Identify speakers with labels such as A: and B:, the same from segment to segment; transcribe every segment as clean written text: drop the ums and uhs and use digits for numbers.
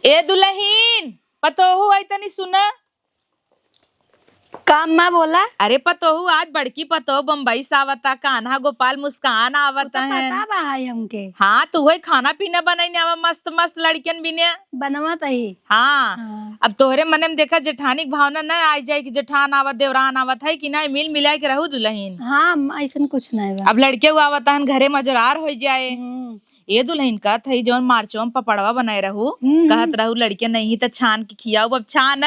A: ए दुल्हीन पतोहू आई तनी सुना।
B: काम माँ बोला।
A: अरे पतोहू आज बड़की पतोहू बम्बई से आवता, कान्हा गोपाल मुस्कान आवता है।
B: पता बा है हमके।
A: हाँ तू वही खाना पीना बनाई आवा मस्त मस्त लड़कियन बिने
B: बनवत ही।
A: हाँ। अब तोहरे मने में देखा जेठानिक भावना न आ जाए कि जेठान आवत देवरान आवत है कि नहीं, मिल मिला के रहू दुल्हीन।
B: हाँ ऐसा कुछ नहीं बा।
A: अब लड़के आवत है घरे मजरार हो जाए। ये दुल्हन का थई जौन मार्चो में पपड़वा बनाए रहू, कहत रहू लड़के नहीं तो छान के खियाऊ। अब छान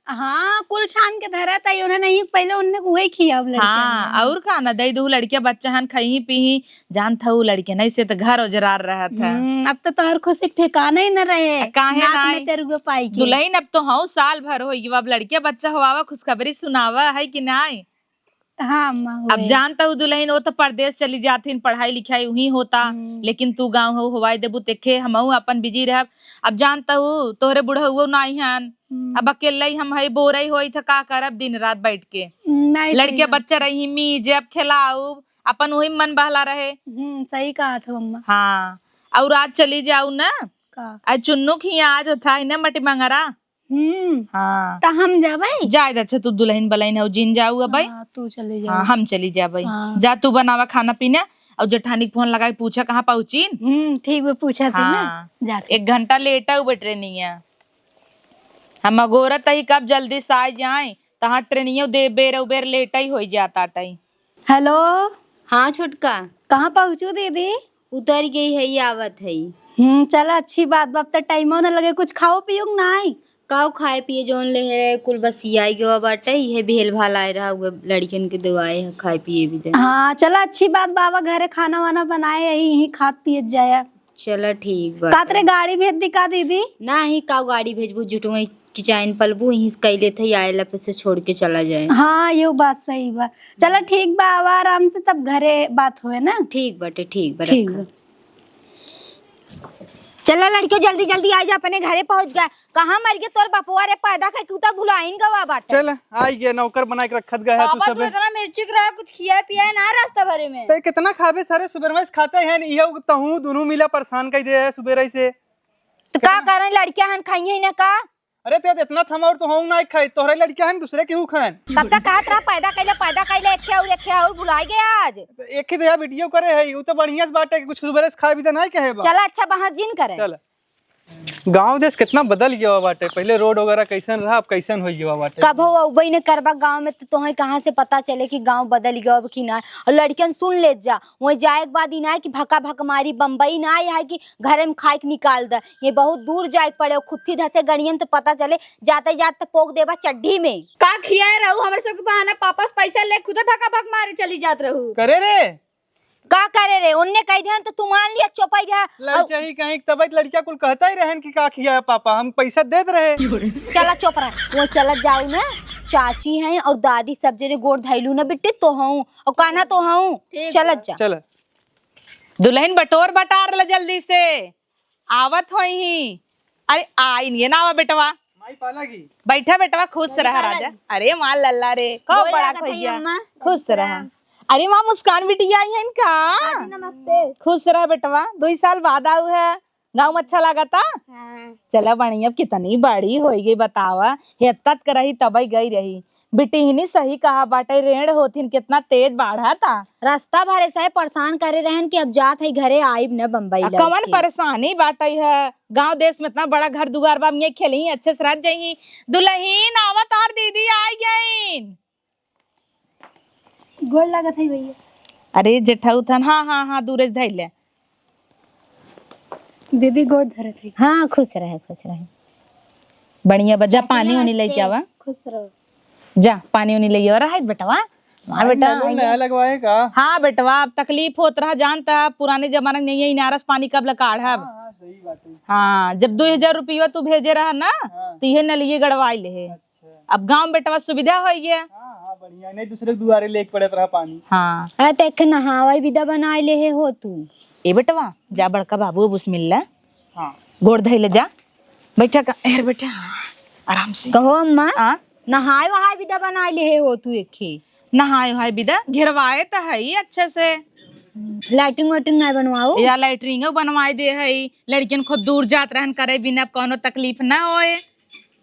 B: हाँ कुल छान के धरा था उन्हें नहीं, पहले उन्हें वही खिया।
A: हाँ और का ना दई दू लड़के बच्चा हन खही पी जान था लड़के नहीं से तो घर उजरार रहा था।
B: अब तो तोहर खुशी ठिकाना ही न रहे।
A: काहे नहीं
B: तेरे पाई के
A: दुल्हन अब तो हाँ साल भर होगी, अब लड़के बच्चा हुआ खुशखबरी सुनावा है कि नहीं।
B: हाँ
A: अब जानता हूँ दुल्हन वो तो परदेश चली जाती, पढ़ाई लिखाई वही होता, लेकिन तू गाँव हो हवाई देबू देखे हम अपन बिजी रह। अब जानता हूँ तोहरे बुढ़ा हुआ नहीं हन, अब अकेले ही हम है बोरई हो था का करब दिन रात बैठ के। लड़के बच्चा रही मीज अब खिलाऊ अपन वही मन बहला रहे।
B: सही कहा था अम्मा।
A: हाँ और आज चली जाऊ ना, आज चुन्नू की आज था ना मटी मंगरा। हाँ
B: तो हम जाबे
A: जाए अच्छा तू दुल्हन बलैन हो जिन जाऊ अब भाई।
B: तू चले जा।
A: हाँ हम चली जा भाई। जा तू बनावा खाना पीना और जेठानी फोन लगा पूछा कहाँ पहुँची।
B: ठीक है पूछा थी
A: हाँ,
B: ना।
A: 1 घंटा लेट हुए ट्रेनिंग हम अगोरत ही कब जल्दी से आ जाए तहाँ ट्रेनिंग दे बेर उबेर लेट ही हो जाता टाइम।
B: हेलो
C: हाँ छोटका
B: कहाँ पहुँचू दीदी।
C: उतर गई है आवत है।
B: चला अच्छी बात बाप तो टाइम न लगे, कुछ खाओ पियो नहीं।
C: काऊ खाए पिए जोन ले है कुल बस आई गवा बाटे ये भेल भाल आए रहा हुआ लड़कियन के दवाई है खाए पिए भी दे।
B: हाँ चला अच्छी बात बाबा घरे खाना वाना बनाए यही खात पिए जाए।
C: चला ठीक बा।
B: कातरे गाड़ी भेज दी का दीदी।
C: ना ही काऊ गाड़ी भेजबू जुटू किचाइन पलबू यही कैले थे आएला पे से छोड़ के चला जाए।
B: हाँ ये बात सही बा। चला ठीक बा आवा आराम से तब घरे बात हुए ना।
C: ठीक बाटे ठीक बा।
B: ठीक बा।
C: चला लड़के जल्दी जल्दी आ जा अपने घरे पहुंच गए। कहाँ मर गए तोर बपुआ रे पैदा खाए क्यों भुलाइन गवा बाटे।
D: चल आई गए नौकर बना के रखत गए है तू सब।
E: इतना मिर्ची रहा कुछ खिया पिया ना रास्ता भरे में।
D: ते कितना खाबे सारे सुबह में खाते हैं ये तहू दोनों मिला परेशान कर दे है सुबह से।
C: तो का कारण लड़कियां हन खाई है ना का।
D: अरे ते इतना थमा और तो हम ना खाई तोहरे लड़कियां हैं दूसरे केहू खान।
C: तब तक कहा था पैदा कैले एक और भुलाई गए आज।
D: एक ही दया वीडियो करे है वो तो बढ़िया से बात है कि कुछ सुबह से खा भी तो नहीं कहे बा।
C: चला अच्छा वहां जिन करे।
D: चल गांव देश कितना बदल गया बाटे, पहले रोड वगैरह कैसन रहा अब कैसन हो गया बाटे।
C: कब हो उबई ने करबा गांव में तो तुम्हें कहां से पता चले कि गांव बदल गया अब कि ना। और लड़कियन सुन ले जा वही जाए के बाद ही ना है कि भका भक मारी बम्बई ना है कि घरे में खाए के निकाल दे। ये बहुत दूर जाए पड़े खुत्ती धसे गड़ियन तो पता चले जाते जाते पोक देबा चड्ढी में।
E: का खियाए रहू हमरे सब के बहाना पापा से पैसा ले खुदे भका भक मारे चली जात रहू।
D: करे रे
C: का करे रे उनने कह दिया तो तू मान लिया चौपाई रहा।
D: लड़का ही कहीं तबियत लड़किया कुल कहता ही रहन कि का खिया पापा हम पैसा देत रहे।
C: चला चुप रहा वो चला जाऊ ना चाची हैं और दादी सब जने गोड़ धैलू ना बिट्टी तो हूँ और कान्हा तो हूँ। चलत जा
D: चल
A: दुल्हन बटोर बटार ला जल्दी से आवत हो ही। अरे आई नहीं ना आवा बेटवा
D: माई पालागी
A: बैठा बेटवा खुश रहा राजा। अरे माँ लल्ला रे कब बड़ा भैया खुश रहा। अरे माँ मुस्कान बिटिया आई है इनका।
E: नमस्ते।
A: खुश रहा बेटवा 2 साल बाद आऊ है गाँव में अच्छा लगा था। चला बढ़िया कितनी बड़ी हो गई बतावा हेतत करही तबई गई रही बिटी ही सही कहा बाटे रेड़ होथिन कितना तेज बाढ़ा था।
C: रास्ता भरे से परेशान करे रहन कि अब जात है घरे आइब न बम्बई
A: कवन परेशानी बाटे है गांव देश में इतना बड़ा घर दुआर बा ये खेली अच्छे से रह जाही। दुल्हीन आवत और दीदी आई गई
B: गोड़ लागत है भैया।
A: अरे जेठाऊ थन हाँ दूरे धैले
B: दीदी गोड़ धरत है।
C: हाँ खुश रहे
A: बढ़िया बजा पानी उनी लेके आवा।
B: खुश रहो
A: जा पानी उनी ले रहा है बेटवा मार बेटा
D: नया लगवाए का।
A: हाँ बेटवा अब तकलीफ होत रहा जानता पुराने जमाने में नहीं नारस पानी कब लकाढ़।
D: सही बात है।
A: हाँ जब 2000 रुपया तू भेजे रहा ना तो ये नलिये गड़वाई ले। अब गांव बेटवा सुविधा हो गया।
D: बढ़िया नहीं दूसरे दुआरे लेके पड़त रहा पानी।
A: हाँ
C: देख नहावा विदा बनाए ले हो तू।
A: ए बेटवा जा बड़का बाबू बुस मिल ला।
D: हाँ
A: गोड़ धैले जा बैठा का बेटा आराम से
C: कहो अम्मा
A: हाँ
C: नहाए वहाए विदा बनाए ले हो तू एक
A: नहाए हाय विदा घेरवाए तो है ही अच्छे से।
C: लाइटिंग वाइटिंग नहीं बनवाओ
A: या लाइटरिंग बनवाई दे है, लड़कियन खूब दूर जात रहन करे बिना कोनो तकलीफ ना होए,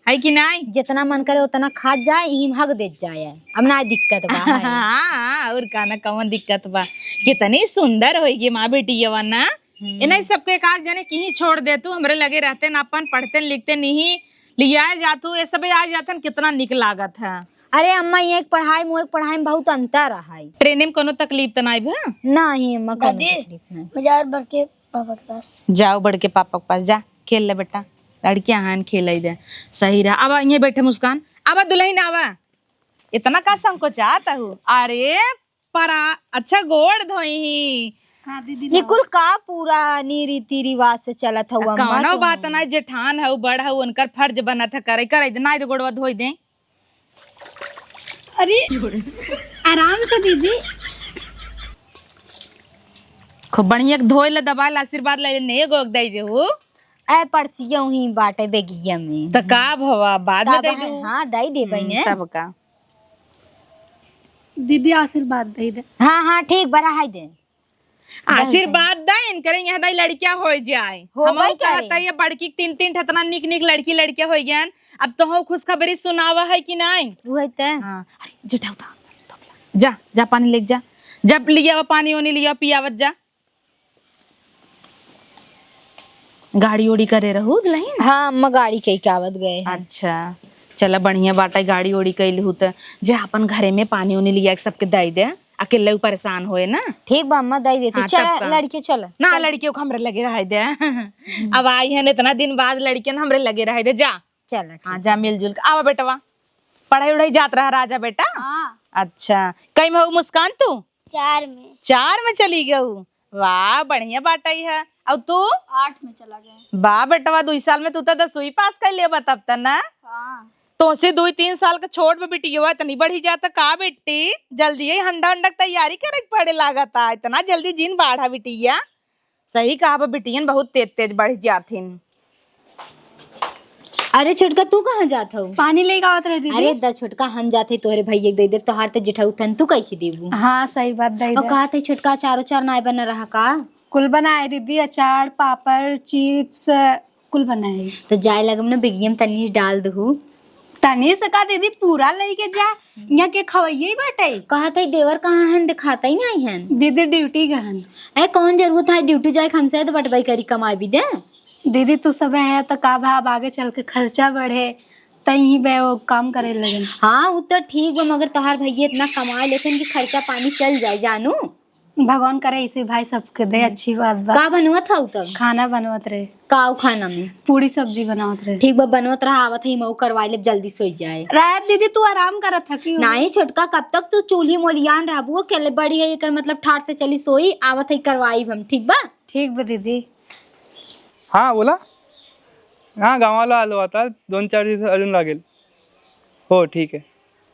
A: है कि नहीं?
C: जितना मन करे उतना खा जाए हिम हक दे जाए अब ना दिक्कत बा है।
A: हाँ, और का ना कौन दिक्कत बा। कितनी सुंदर होगी माँ बेटी ये वरना इन्हें सबके काग जाने कहीं छोड़ दे तू, हमरे लगे रहते न अपन पढ़ते लिखते नहीं लिया जातू, ये सब आ जाते कितना निक लागत है।
C: अरे अम्मा एक पढ़ाई में पढ़ाई में बहुत अंतर है।
A: ट्रेनिंग में कोनो तकलीफ तो नहीं भा?
C: नहीं अम्मा कोनो तकलीफ नहीं।
E: बाजार बढ़ के पापा के पास
A: जाओ बढ़ के पापा के पास जा, खेल ले बेटा, लड़कियां हैं खेल दे सही रहा। अब ये बैठे मुस्कान, अब दुल्हन आवा, इतना का संकोचाता हूँ। अरे परा अच्छा गोड़ धोई ही।
E: हाँ दीदी
C: ये कुल का पूरा रीति रिवाज से चलत हुआ
A: कौनो बात नहीं, जेठान है बड़ है उनकर फर्ज बना था करे करे ना तो गोड़वा धोई दे।
E: अरे आराम से दीदी।
A: खूब बढ़िया धोई ले दबाई आशीर्वाद ले नहीं गोग दे देहू
C: ए परसियों ही बाटे बेगिया में
A: तो का भवा बाद में दे दू।
C: हाँ दई दे बहने
A: तब का
E: दीदी आशीर्वाद दे दे।
C: हाँ हाँ ठीक बड़ा है दे
A: आशीर्वाद देन करें यहाँ दाई लड़कियां हो जाए। हम कहता ये बड़की तीन तीन ठतना निक निक लड़की लड़कियां हो गया। अब तो हो खुशखबरी सुनावा है कि नहीं?
C: वही तो
A: हाँ। अरे जटाऊ था, जा जा पानी लेके जा, जब लिया पानी ओनी लिया पियावत जा। गाड़ी ओड़ी करे रहू दुल्हन?
C: हाँ अम्मा गाड़ी कई कावत गए हैं।
A: अच्छा चला बढ़िया बाटा गाड़ी ओड़ी कैली हूँ तो जा अपन घरे में पानी ओनी लिया सबके दे दे, अकेले परेशान होए ना।
C: ठीक बा अम्मा दई देती।
A: हाँ,
C: चल
A: तब का।
C: लड़के चल
A: ना लड़कियों को हमरे लगे रह दे। अब आई है इतना दिन बाद लड़कियन हमरे लगे रह दे। जा
C: चल
A: हाँ जा मिलजुल के आवा बेटवा, पढ़ाई उढ़ाई जात रहा राजा बेटा?
E: हाँ
A: अच्छा कई में हो मुस्कान तू?
E: 4 में
A: 4 में चली गऊ, वाह बढ़िया बाटा ही है। और तू?
E: 8 में चला गया।
A: वाह बेटवा 2 साल में तू तो 10वीं पास कर ले तब तक ना।
E: हाँ
A: तो से 2-3 साल का छोड़ पे बेटी हुआ इतनी बढ़ी जाता का बेटी, जल्दी ही हंडा हंडा तैयारी करे पड़े लागता, इतना जल्दी जीन बाढ़ा बिटिया। सही कहा बिटियन बहुत तेज तेज बढ़ जाथिन।
C: अरे छोटका तू कहाँ जात हो?
B: पानी लेके आवत रहे दीदी।
C: अरे द छोटका हम जाते तोहरे भैया दे दे तोहार तो जिठाऊ थन तू कैसे देबू?
B: हाँ सही बात दई
C: और
B: दे।
C: कहा थे छोटका चारों चार नाय बना रहा का?
B: कुल बनाए दीदी, अचार पापड़ चिप्स कुल बनाए।
C: तो जाए लगम ना बिगियम तनी डाल दहू।
B: तनी सका दीदी पूरा लेके जा, यहाँ के खवैये ही बाटे।
C: कहा था देवर कहाँ हन दिखाता ही नहीं हन।
B: दीदी ड्यूटी गहन।
C: ए कौन जरूरत है ड्यूटी जाए हमसे तो बटवाई करी कमाई भी दे।
B: दीदी तू सब है तो का भाव आगे चल के खर्चा बढ़े तही बे वो काम करे लगे।
C: हाँ वो तो ठीक बा मगर तोहार भैया इतना कमाए लेकिन कि खर्चा पानी चल जाए जानू।
B: भगवान करे इसे भाई सबके दे, अच्छी बात बा।
C: का बनवत था तब?
B: खाना बनवत रहे।
C: काऊ खाना में?
B: पूरी सब्जी बनावत रहे।
C: ठीक बा बनवत रहा आवत है मऊ करवाई ले जल्दी सोई जाए।
B: रात दीदी तू आराम करत था कि?
C: नहीं छोटका कब तक तू चूल्ही मोलियान रहबू अकेले बड़ी है एकर मतलब ठाट से चली सोई आवत है करवाई हम। ठीक बा?
B: ठीक बा दीदी।
D: हाँ बोला। हाँ गाँव वाला आलो आता 2-4 दिवस अजून लागेल। हो ठीक है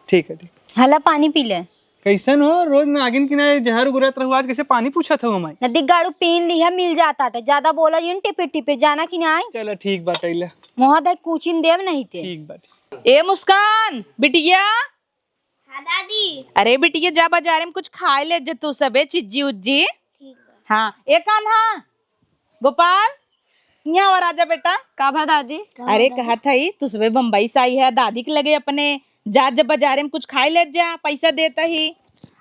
D: ठीक है ठीक।
C: हला पानी पी ले।
D: कैसन हो रोज नागिन की ना जहर उगरत रहू, आज कैसे पानी पूछा था हमारे?
C: नदी गाड़ू पीन लिया मिल जाता टे ज्यादा बोला जिन टिपे टिपे जाना कि ना।
D: चलो ठीक बात है।
C: मोहद कुचिन देव नहीं थे।
D: ठीक बात।
A: ए मुस्कान बिटिया।
E: हाँ दादी।
A: अरे बिटिया जा बाजार में कुछ खाए ले जे तू सबे चिज्जी उज्जी। हाँ एक कान्हा गोपाल यहाँ और आजा बेटा।
E: का भा दादी?
A: अरे कहा था ही तू सुबह बम्बई से आई है, दादी के लगे अपने जा जब बाजार में कुछ खाए ले जा, पैसा देता ही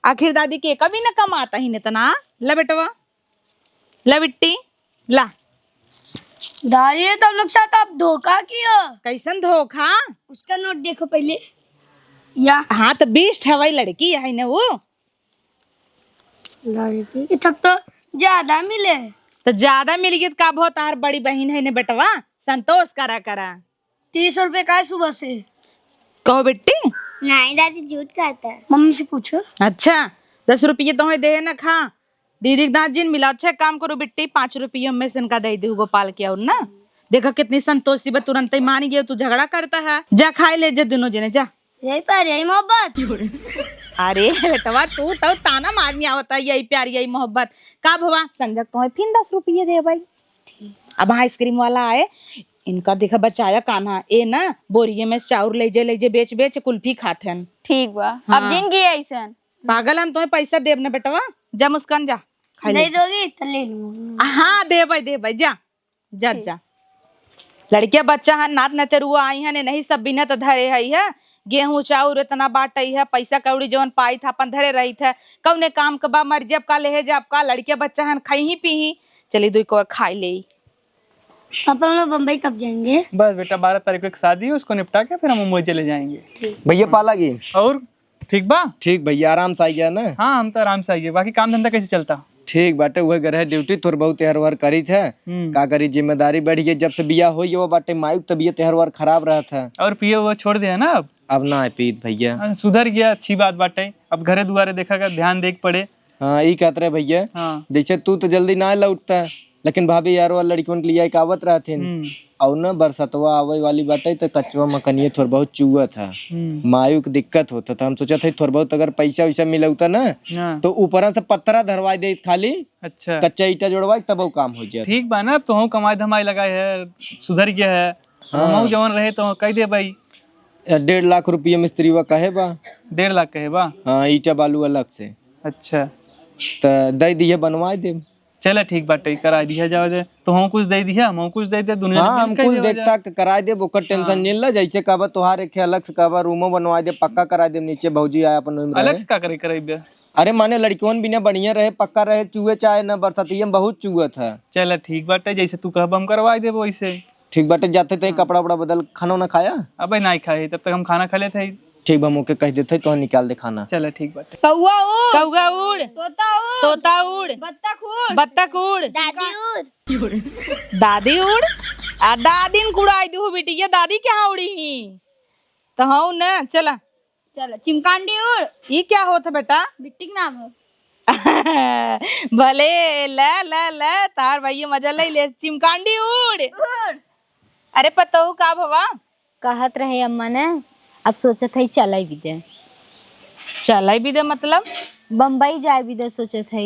A: आखिर दादी के कभी न कमाता ही इतना। ला बेटवा ला बिट्टी ला।
E: दादी तुम लोग साथ आप धोखा किया।
A: कैसन धोखा?
E: उसका नोट देखो पहले। या
A: हाँ तो 20 ठवाई लड़की है ना वो।
E: ये तब तो ज्यादा मिले।
A: तो ज्यादा मिल गई का बहुत तार बड़ी बहन है ने बेटवा, संतोष करा करा।
E: 30 रुपए का है सुबह से।
A: कहो बेटी।
E: नहीं दादी झूठ कहता है। मम्मी से पूछो।
A: अच्छा 10 रुपये तो दे ना खा दीदी दाद जिन मिला। अच्छा काम करो बेटी 5 रुपये में से इनका दे दू गोपाल के और ना। देखो कितनी संतोषी बा, तुरंत ही मान गया। तू झगड़ा करता है, जा खाए ले जा दोनों जने जा।
E: यही पर यही मोहब्बत।
A: अरे बेटवा तू तो ताना मारनी आवता यही प्यार यही मोहब्बत का भवा। संजक तो फिर 10 रुपये दे भाई। अब आइसक्रीम वाला आए इनका देखा बचाया कान्हा ए ना बोरिये में चाउर ले जे बेच बेच कुल्फी खाते हैं।
E: ठीक बा।
A: हाँ।
E: अब जिन की ऐसा
A: पागल हम तुम्हें पैसा देव ना बेटवा। जा मुस्कान जा। खाई
E: नहीं
A: ले।
E: दोगी तो ले लूंगा।
A: हाँ दे भाई जा जा जा। लड़किया बच्चा है नात नतेरुआ आई है नहीं सब बिनत धरे है गेहूं चाउर इतना बाटई है पैसा कौड़ी जवन पाई था अपन धरे रही था कौने काम के बा मर जब का लेहे जब का लड़किया बच्चा है खाई ही पी ही चली दो और खाई ले।
E: पापा लोग बम्बई कब जाएंगे?
D: बस बेटा 12 तारीख को एक शादी है उसको निपटा के फिर हम मुंबई चले जाएंगे।
F: भैया पाला की
D: और ठीक बा?
F: ठीक भैया आराम से आई गया ना।
D: हाँ हम तो आराम से आइए। बाकी काम धंधा कैसे चलता?
F: ठीक बाटे वह गृह ड्यूटी थोड़ा बहुत हर वार करी थे का करी जिम्मेदारी बढ़ी है जब से बिया हो वो बाटे मायूक तबीयत हर वार खराब रहा था।
D: और पिए हुआ छोड़ दिया ना
F: अब ना है पीत भैया।
D: सुधर गया अच्छी बात बाटे। अब घरे दुआरे देखा कर ध्यान देख पड़े।
F: हाँ यही कहते रहे भैया।
D: हाँ
F: जैसे तू तो जल्दी ना लौटता लेकिन भाभी यार वाला लड़कियों के लिए एक आवत रहा थे और ना बरसतवा आवे वाली बाटे तो कचवा मकनिया थोड़ा बहुत चुआ था मायू की दिक्कत होता था। हम सोचा था थोड़ा बहुत अगर पैसा वैसा मिलता ना
D: हाँ।
F: तो ऊपर से पत्थरा धरवा दे खाली
D: अच्छा
F: कच्चा ईटा जोड़वा तब वो काम हो जाए।
D: ठीक बा ना। अब तो हम कमाई धमाई लगाए है सुधर गया है। हम जवन रहे तो कह दे भाई
F: 1.5 लाख रुपया मिस्त्री वा कहे बा।
D: 1.5 लाख कहे बा?
F: हाँ ईटा बालू अलग से।
D: अच्छा
F: तो दे दिए बनवाए दे।
D: चले ठीक बाटे करा दिया जाओ जाए तो हम कुछ दे दिया हम कुछ दे दे दुनिया
F: हाँ हम कुल देखता करा दे ओकर टेंशन नहीं ला जैसे कहबा तोहार एक अलग से कहबा रूमो बनवा दे पक्का करा दे नीचे भौजी आया अपन रूम
D: अलग
F: रहे।
D: से का करे करे बिया?
F: अरे माने लड़कियों भी ना बढ़िया रहे पक्का रहे चूहे चाहे न बरसाती में बहुत चूहा था।
D: चल ठीक बाटे जैसे तू कहब हम करवा देबो वैसे।
F: ठीक बाटे जाते थे कपड़ा वपड़ा बदल खाना ना खाया।
D: अब नहीं खाए तब तक हम खाना खा लेते।
F: ठीक बा मुके कह देते तो निकाल दे खाना।
D: चल ठीक बाटे।
E: कौआ उड़,
A: कौआ उड़
E: तोता उड़,
A: तोता उड़
E: बत्तख उड़,
A: बत्तख उड़
E: दादी उड़।
A: दादी उड़ आ दादी न कुड़ाई दू बिटिया दादी क्या उड़ी ही तो हूँ न चला।
E: चलो चिमकांडी उड़।
A: ये क्या होता बेटा?
E: बिट्टी का नाम है।
A: भले ले तार भैया मजा ले चिमकांडी उड़।
E: उड़।
A: अरे पतहू का भवा
C: कहत रहे अम्मा ने अब सोचत है चलाई भी दे
A: चलाई भी दे मतलब
C: बम्बई जाए भी दे सोचत है।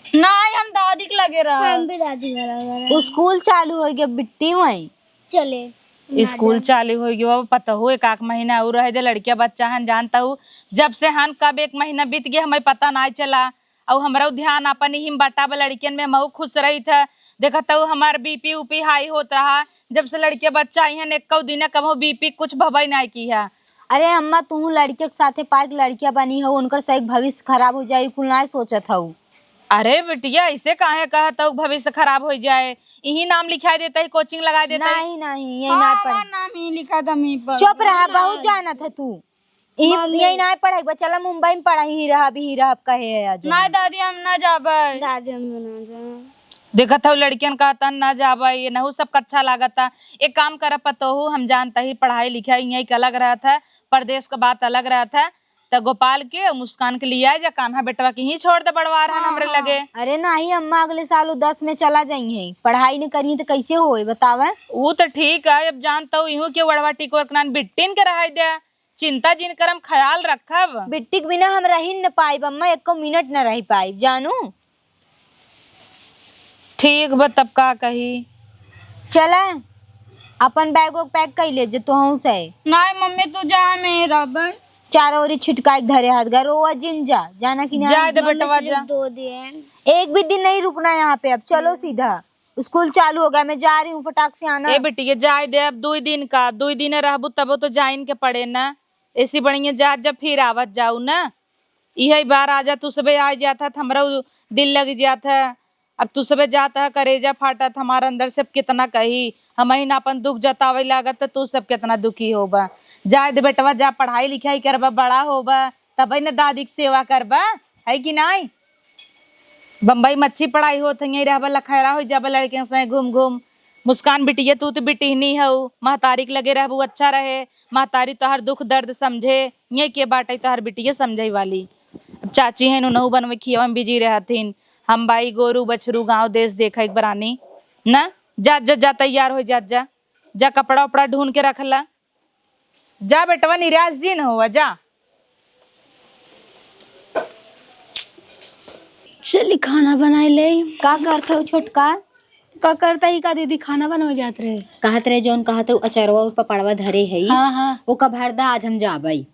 E: नहीं हम दादी के लगे रहा। हम भी दादी के लगे।
C: स्कूल चालू हो गया बिट्टी वहीं
E: चले
A: स्कूल चालू हो गया पता हो एक आख महीना और रह दे लड़किया बच्चा हन जानता हूँ जब से हन कब एक महीना बीत गया हमें पता ना चला और हमारा ध्यान अपन ही बटा लड़कियन में महू खुश रही था देखता हूँ हमार बीपी उपी हाई होत रहा जब से लड़किया बच्चा आई हन एक दिन कब बीपी कुछ भवाई नहीं की है।
C: अरे अम्मा तू लड़के के साथे पाक लड़किया बनी हो उनकर सही भविष्य खराब हो जाए कुल ना सोचत हूँ।
A: अरे बिटिया ऐसे काहे कहता हूँ भविष्य खराब हो जाए यही नाम लिखा देता है कोचिंग लगा देता है।
C: नहीं यही ना पढ़े।
E: नाम ही लिखा था मी पर।
C: चुप रहा बहुत जाना था तू यही ना पढ़े चला मुंबई में पढ़ा ही रहा कहे
E: नहीं दादी हम ना जाबे। दादी हम ना जा।
A: देखता हूँ लड़कियन कहता ना जाबा ये नहू सब अच्छा लागता एक काम कर पतो हम जानता ही पढ़ाई लिखाई यही अलग रहा था परदेश का बात अलग रहा था तो गोपाल के मुस्कान के लिए जा कान्हा बेटवा के ही छोड़ दे बड़वार है हमरे लगे।
C: अरे नहीं अम्मा अगले साल 10 में चला जाइए पढ़ाई नहीं करी तो कैसे होए बतावे।
A: वो तो ठीक है अब जानता हूँ यूं के वड़वा टिकोर बिट्टिन के रह दे चिंता जिन करम ख्याल रखब
C: बिट्टी के बिना हम रही न पाई अम्मा एक मिनट न रह पाई जानू।
A: ठीक बा तब का कही
C: चला अपन बैग पैक कर ले जो तू से।
E: नहीं मम्मी तू जा मैं रबर
C: चारों ओरी छिटका धरे हाथ घर रोआ जिन जाना कि
A: जा दे बेटवा जा
E: 2 दिन
C: एक भी दिन नहीं रुकना यहाँ पे अब चलो सीधा स्कूल चालू हो गया मैं जा रही हूँ फटाक से आना।
A: ए बेटी ये जाए दे अब 2 दिन का 2 दिन रहबू तब तो जाइन के पड़े ना ऐसी बढ़िया जा जब फिर आवत जाऊ ना यही बार आ जा तू सबे आ जाता हमारा दिल लग जाता अब तू सबे जाता है करेजा फाटा हमारा अंदर से कितना कही हम ही ना अपन दुख जतावे लागत तो तू सब कितना दुखी होबा। जाए दे बेटवा जा पढ़ाई लिखाई करबा बड़ा होबा तब न दादी की सेवा करबा है कि नहीं। बम्बई में अच्छी पढ़ाई होत है रहबा लखैरा हो जाबा लड़के से घूम घूम मुस्कान बिटिया तू तो बिटिहनी हऊ महतारी के लगे रहबू अच्छा रहे महतारी तोहर दुख दर्द समझे ये के बाटे तोहर बिटिया समझे वाली। अब चाची है नहू बनवे खियावा में बिजी रहथिन हम भाई गोरू बछरू गांव देश देखा एक बरानी ना जा जा जा तैयार हो जा जा जा कपड़ा उपड़ा ढूंढ के रखला जा बेटवा निराश जी न हुआ जा।
B: चली खाना बनाए ले
C: का करते हो छोटका
B: का करता ही का दीदी खाना बनवा जात रहे
C: कहत रहे जौन कहत रहे अचरवा और पपड़वा धरे है
B: हाँ हाँ
C: वो का भर दा आज हम जाबई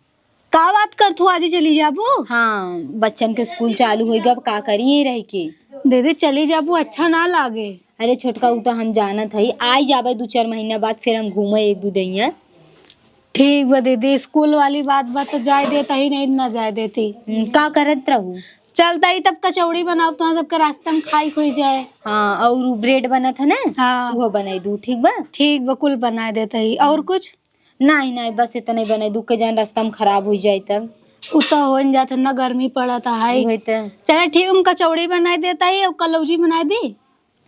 B: का बात कर तू आज ही चली जाबू?
C: हाँ बच्चन के स्कूल चालू होएगा, अब का करिए रह के।
B: दीदी चली जाबू, अच्छा ना लागे।
C: अरे छोटका उ तो हम जानत हई, आई जाबे 2-4 महीना बाद, फिर हम घूमे 1-2 दैया।
B: ठीक बा दीदी, स्कूल वाली बात तो जाए देता ही नहीं ना जाए देती।
C: का करत रहू?
B: चलता ही तब कचौड़ी बनाओ तो सबके रास्ते में खाई खोई जाए।
C: हाँ और उ ब्रेड बनत है ना,
B: हाँ
C: वो बनाई दू, ठीक बा?
B: ठीक बा, कुल बना देता ही। और कुछ?
C: नहीं नहीं बस इतने बनाई दू के जान रास्ता में खराब हो जाए तब।
B: उ तो हो न जाता ना, गर्मी पड़ा था हाई।
C: वही तो।
B: चले ठीक, हम कचौड़ी बनाई देता ही और कलौजी बनाई दी।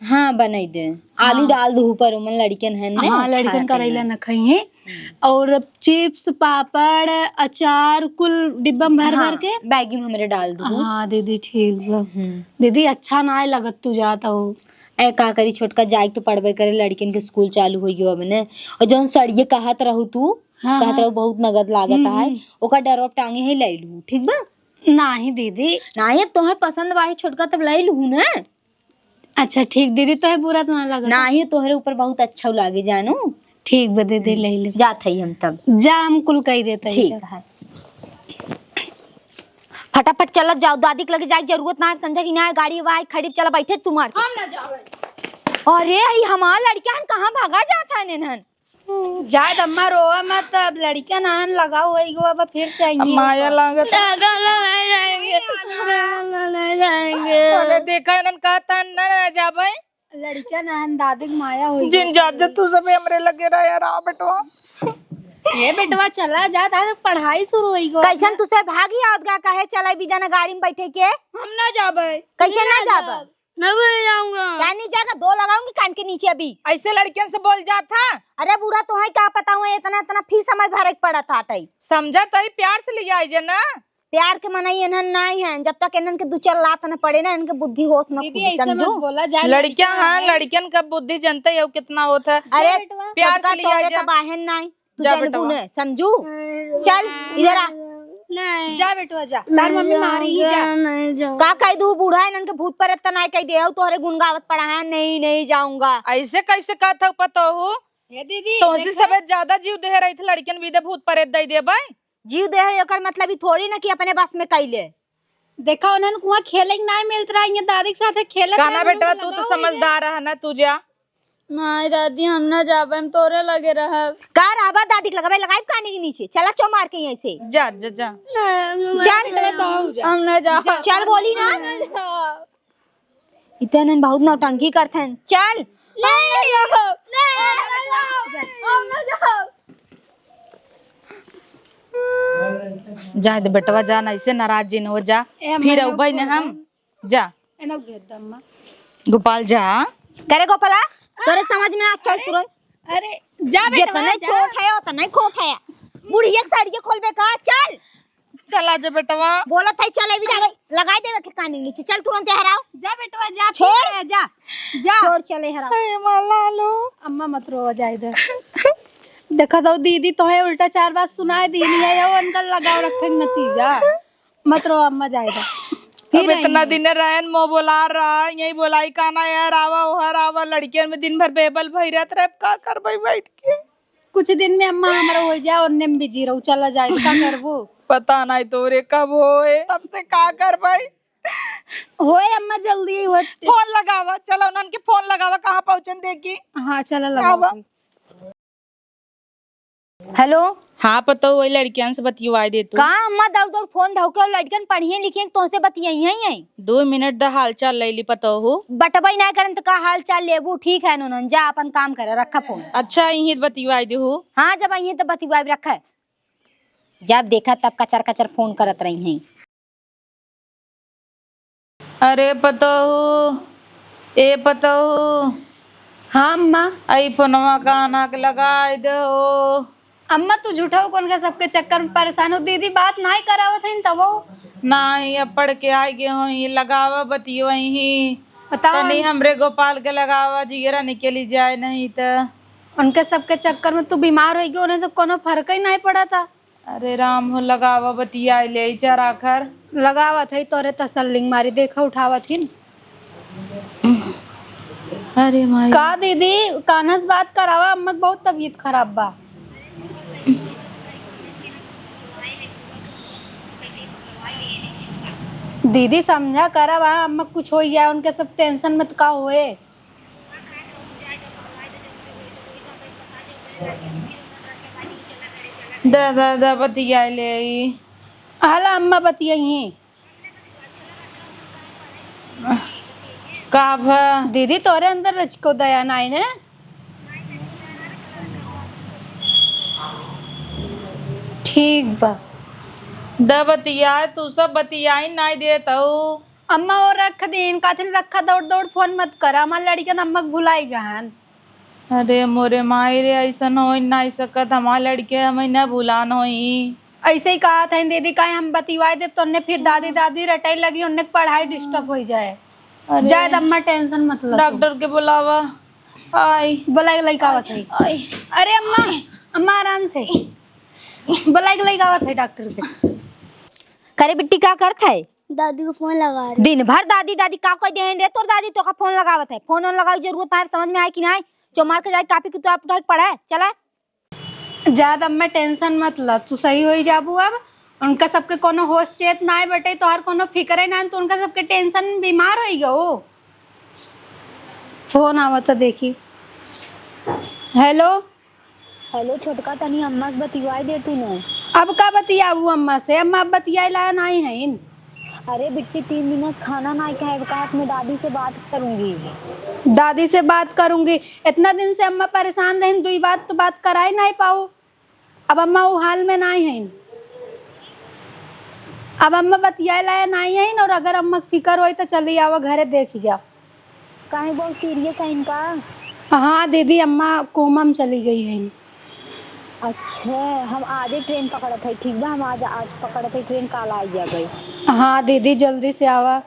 C: हाँ बनाई दे, आलू डाल दू ऊपर, उमन लड़कन है ना।
B: हाँ लड़कन करेला न खाइए। और चिप्स पापड़ अचार कुल डिब्बा में भर भर के
C: बैगी में हमरे डाल दू।
B: हाँ दीदी ठीक बा। दीदी अच्छा ना लगत तू जाता हो।
C: ए का करी छोटका, जाए तो पढ़बे करे, लड़किन के स्कूल चालू हो गयो अब ने। और जौन सड़िए कहत रहू तू,
B: हाँ,
C: कहत रहू बहुत नगद लागत है,
B: हम्म।
C: ओका डरवा टांगे ही ले लू, ठीक बा?
B: नहीं दीदी।
C: नहीं अब तुम्हें पसंद बाही छोटका तब ले लू ना।
B: अच्छा ठीक दीदी, तो बुरा तो ना लगा?
C: नहीं तोहरे ऊपर बहुत अच्छा लागे जानू।
B: ठीक बा दीदी, ले ले।
C: जात हई हम तब।
B: जा हम कुल कह देता ही।
C: ठीक है, फटाफट चलत जाओ, दादी के लगे जाए जरूरत ना है, समझा कि ना? गाड़ी वाई खड़ी चला, बैठे तुम्हार।
E: हम ना जावे।
C: अरे हई हमार लड़कियां कहाँ भागा जाता है नेनहन?
B: जाए अम्मा रोवा मत, अब लड़का नान लगा हुआ ही गो, अब फिर चाहिए।
A: माया लागत। अरे देखा इनन कहता न जाबे,
B: लड़का नान दादी के माया हुई।
A: जिन जात तू सब हमरे लगे रहा यार। आ बेटवा
B: ये बेटवा चला जा, दादा पढ़ाई शुरू हुई गो।
C: कैसन तुसे भागी आवत गा, कहे चला भी जाना गाड़ी में बैठे के?
E: हम ना जावे।
C: कैसे ना जाब?
B: मैं बोल जाऊंगा।
C: क्या नहीं जाएगा? 2 लगाऊंगी कान के नीचे अभी।
A: ऐसे लड़कियन से बोल जाता।
C: अरे बूढ़ा तो है, क्या पता हुआ इतना इतना फीस समझ भरे पड़ा था तई।
A: समझा तही प्यार से ले आई जे ना।
C: प्यार के मनाई इन्हन नहीं है, जब तक इन्हन के 2-4 लात न पड़े ना, इनके बुद्धि होश न
B: दीदी
C: खुली,
B: ऐसे मत
C: समझू?
B: बोला, जा
A: लड़कियां हाँ लड़कियन का बुद्धि जनता है कितना होता है।
C: अरे
A: प्यार से ले आई जा।
C: बाहन नहीं तू
A: जा
C: जानबू
A: बेटवा।
C: न, समझू? चल इधर आ।
B: नहीं जा बेटवा जा, तार मम्मी मारी ही जा।
C: का कह दू बूढ़ा इन्हन के भूत प्रेत नहीं कह दे, तोहरे गुण गावत पड़ा है। नहीं नहीं जाऊंगा।
A: ऐसे कैसे कहता पता हो?
B: ये दीदी
A: तुमसे सब ज्यादा जीव दे रही थी लड़कियन विदे भूत प्रेत दे दे भाई।
C: जीव दे है एकर मतलब ही थोड़ी ना कि अपने बस में कैले।
B: देखा उन्हें कुआं खेले के नहीं मिलत रहा, ये दादी के साथ खेलत
A: काना
B: रहे,
A: बेटा
B: उनको
A: तू तो
B: लगा
A: समझदार है ना, तू जा।
E: नहीं दादी हम ना जावे, हम तोरे लगे रहब।
C: का रहबा दादी के लगाई काने के नीचे, चला चो मार के यहीं से।
A: जा जा जा।
C: चल
E: हम ना जावे।
C: चल बोली ना, इतने बहुत नौटंकी करते हैं। चल
E: नहीं जाव। हम ना जाव।
A: जा दे बेटवा, जा ना ऐसे नाराज जिन हो जा। फिर अबे न हम जा।
B: एनो गेद अम्मा।
A: गोपाल जा।
C: करे गोपाला, तोरे समझ में ना चल तुरंत।
B: अरे जा बेटवा
C: जितना छोट है उतना खोट है। बुढ़िया के साड़ी खोलबे का, चल
A: चला जा बेटवा।
C: बोला था चले भी जा, लगाई देवे के कान के नीचे। चल तुरंत हराओ।
B: जा बेटवा जा,
C: छोड़।
B: फिर जा जा।
C: छोड़ चले हराओ।
A: माला लो।
B: अम्मा मत रो जा इधर। देखा दो दीदी तो है उल्टा 4 बात सुनाए दी है, ये अंकल लगाओ रखेंगे नतीजा। मत रो अम्मा, जा इधर।
A: अब इतना दिन रहन मो बोला रहा, यही बोलाई काना यार आवा ओहर आवा, लड़कियन में दिन भर बेबल भई रहत रहे, का करबई बैठ के।
B: कुछ दिन में अम्मा हमारा हो जाए और नेम बिजी रहू, चला जाए का करबो।
A: पता नहीं तोरे कब होए, तब से का करबई।
B: होए अम्मा जल्दी ही होत।
A: फोन लगावा, चलो उनन के फोन लगावा, कहां पहुंचन देखी।
B: हाँ चला लगाओ।
C: हेलो,
A: हाँ पता वही लड़कियन से बतियुआ दे तू।
C: का अम्मा दौड़ दौड़ फोन धोके और लड़कन पढ़िए लिखिए तो से बतियाई यही
A: 2 मिनट दा हाल चाल लैली पता हो।
C: बटबई ना करन तो का हाल चाल लेबू, ठीक है नोनन, जा अपन काम करे, रखा फोन।
A: अच्छा यही बतियुआ दे हो।
C: हाँ जब आई तो बतिवाई रखा, जब देखा तब कचर कचर फोन करत रही हैं।
A: अरे पता हो, ए पता हो,
B: हाँ अम्मा।
A: आई फोनवा काना के लगाए दो।
B: अम्मा तू झूठा हो कौन का, सबके चक्कर में परेशान हो। दीदी बात नहीं करावत है तब वो।
A: नहीं अब पढ़ के आई गे हो, लगावा बतियो ही।
B: बताओ
A: तनी हमरे गोपाल के लगावा, जिगरा निकली जाए नहीं तो।
B: उनके सबके चक्कर में तू बीमार हो गई, उन्हें तो कोनो फर्क ही नहीं पड़ा था।
A: अरे राम हो, लगावा बतिया ले चरा कर।
B: लगावत है तोरे तसल्लिंग मारी, देखा उठावत ही।
A: अरे माई
B: का दीदी कान्हा से बात करावा, अम्मा के बहुत तबीयत खराब बा। दीदी समझा करा वहाँ अम्मा कुछ हो जाए उनके सब टेंशन मत का होए।
A: दा बतिया ले आई।
B: हाला अम्मा बतियाई
A: का भा
B: दीदी तोरे अंदर रचको दया नाई ने। ठीक बा
A: द बतिया तू सब बतियाई नहीं देत हूँ।
B: अम्मा और रख दीन काथिन रखा दौड़ दौड़ फोन मत कर हमार लड़कियन अम्मा भुलाई गहन।
A: अरे मोरे माई रे ऐसा हो नहीं सकत हमार लड़के हमें न भुलान होई।
B: ऐसे ही कहा था दीदी का हम बतिवाए दे तो फिर दादी दादी रटाई लगी उन्हें पढ़ाई डिस्टर्ब हो जाए। जाए अम्मा टेंशन मत लो।
A: डॉक्टर के बुलावा आई
B: बुलाई लइकावत है।
A: आई।
B: अरे अम्मा अम्मा आराम से बुलाई लइकावत है डॉक्टर के।
C: करे बिट्टी क्या करत है?
E: दादी को फोन लगा रही।
C: दिन भर दादी दादी का कोई देहन रे तोर दादी तो का फोन लगावत है। फोन ऑन लगावे जरूरत है समझ में आए कि नहीं? जो मार के जाए कॉपी किताब उठा के पढ़ा है चला।
B: ज्यादा अम्मा टेंशन मत ला तू सही हो ही जाबू। अब उनका सबके कोनो होश चेत ना है बटे तोहर कोनो फिक्र है ना तो उनका सबके टेंशन बीमार हो गयो। फोन आवत देखी। हेलो
E: हेलो छोटका तनी अम्मा के बतिवाई दे तू न।
B: अब का बतियाबू अम्मा से? अम्मा अब बतियाए ला नहीं है इन।
E: अरे बिट्टी 3 दिन खाना नहीं खाए कहा मैं दादी से बात करूंगी।
B: दादी से बात करूंगी? इतना दिन से अम्मा परेशान रही दुई बात तो बात कराई नहीं पाऊ। अब अम्मा वो हाल में नहीं है। अब अम्मा बतियाए लाया नहीं है और अगर अम्मा फिकर हो तो चली आओ घरे देख जाओ।
E: काहे बहुत सीरियस है इनका?
B: हाँ दीदी अम्मा कोमा में चली गई है।
E: अच्छा हम आज ही ट्रेन पकड़ा था ठीक बा। हम आज पकड़ा था ट्रेन काल आ जा गई।
B: हाँ दीदी जल्दी से आवा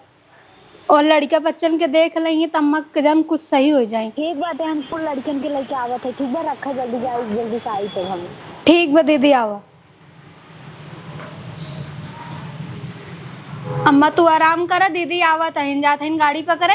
B: और लड़का बच्चन के देख लेंगे तो अम्मा के जन कुछ सही हो जाए।
E: ठीक बात है हम कुल लड़कियन के लेके आवत है ठीक बा। रखा जल्दी जाए जल्दी से आई तो हम।
B: ठीक बा दीदी आवा। अम्मा तू आराम करा दीदी आवत है जात है गाड़ी पकड़े।